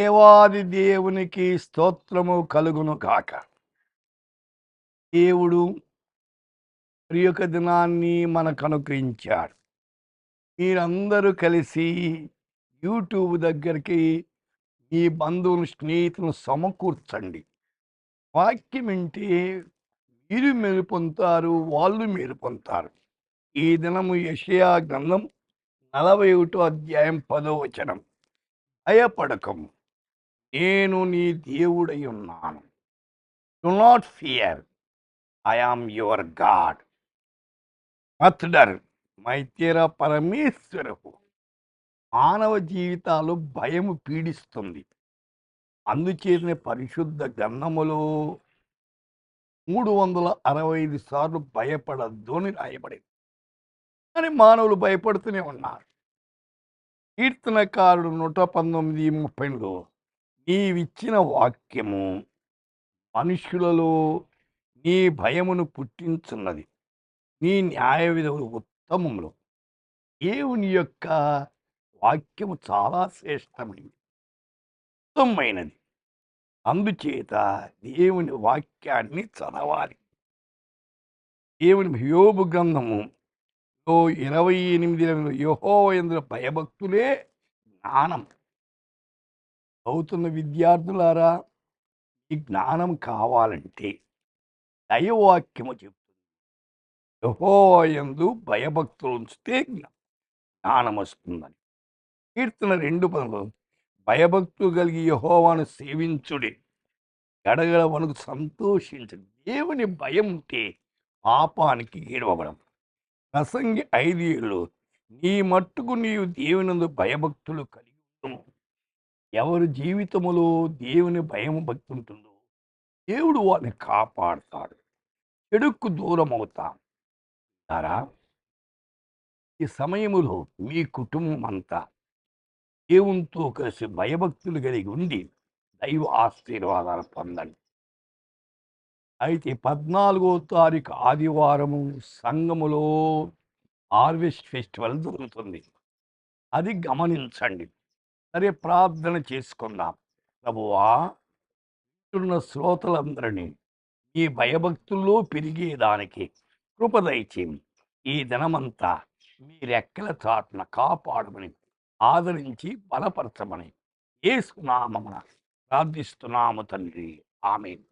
దేవాది దేవునికి స్తోత్రము కలుగును గాక. దేవుడు మరి యొక్క దినాన్ని మనకు అనుగ్రహించాడు. మీరందరూ కలిసి యూట్యూబ్ దగ్గరికి మీ బంధువులు, స్నేహితులను సమకూర్చండి. వాక్యం వింటే మీరు మేలు పొందుతారు, వాళ్ళు మేలు పొందుతారు. ఈ దినము యెషయా గ్రంథం 41 అధ్యాయం 10వ వచనం. భయపడకము, నేను నీ దేవుడై ఉన్నాను. Do not fear, I am your God. మత్ డర్, మై తేరా పరమేశ్వరపు. మానవ జీవితాలు భయము పీడిస్తుంది. అందుచేతనే పరిశుద్ధ గ్రంథములో 365 సార్లు భయపడద్దు అని రాయబడింది. కానీ మానవులు భయపడుతూనే ఉన్నారు. కీర్తనకారుడు 119:30లో నీవిచ్చిన వాక్యము మనుష్యులలో నీ భయమును పుట్టించున్నది, నీ న్యాయ విధులు ఉత్తమములు. దేవుని యొక్క వాక్యము చాలా శ్రేష్టమైనది, ఉత్తమమైనది. అందుచేత దేవుని వాక్యాన్ని చదవాలి. దేవుని యోబు గ్రంథము 28 యెహోవా యందు భయభక్తులే జ్ఞానం. చదువుతున్న విద్యార్థులారా, ఈ జ్ఞానం కావాలంటే దైవవాక్యము చెప్తుంది. యెహోవా యందు భయభక్తులు ఉంచితే జ్ఞానం వస్తుందని. కీర్తన 2:10 భయభక్తులు కలిగి యెహోవాను సేవించుడి, గడగడ వణుకు సంతోషించండి. దేవుని భయం ఉంటే పాపానికి ఈడవబడం. ప్రసంగి 5:7 నీ మట్టుకు నీవు దేవునందు భయభక్తులు కలిగి ఉండుము. ఎవరి జీవితములో దేవుని భయము భక్తి ఉంటుందో దేవుడు వారిని కాపాడుతాడు. చెడుకు దూరం అవుతాం. ఈ సమయములో మీ కుటుంబం అంతా దేవునితో కలిసి భయభక్తులు కలిగి ఉండి దైవ ఆశీర్వాదాలు పొందండి. అయితే 14వ తారీఖు ఆదివారము సంఘములో హార్వెస్ట్ ఫెస్టివల్ జరుగుతుంది. అది గమనించండి. సరే, ప్రార్థన చేసుకుందాం. ప్రభువా, వింటున్న శ్రోతలందరినీ ఈ భయభక్తుల్లో పెరిగేదానికి కృప దయచేయండి. ఈ దినమంతా మీ రెక్కల చాటున కాపాడమని, ఆదరించి బలపరచమని యేసు నామమున ప్రార్థిస్తున్నాము తండ్రి. ఆమేన్.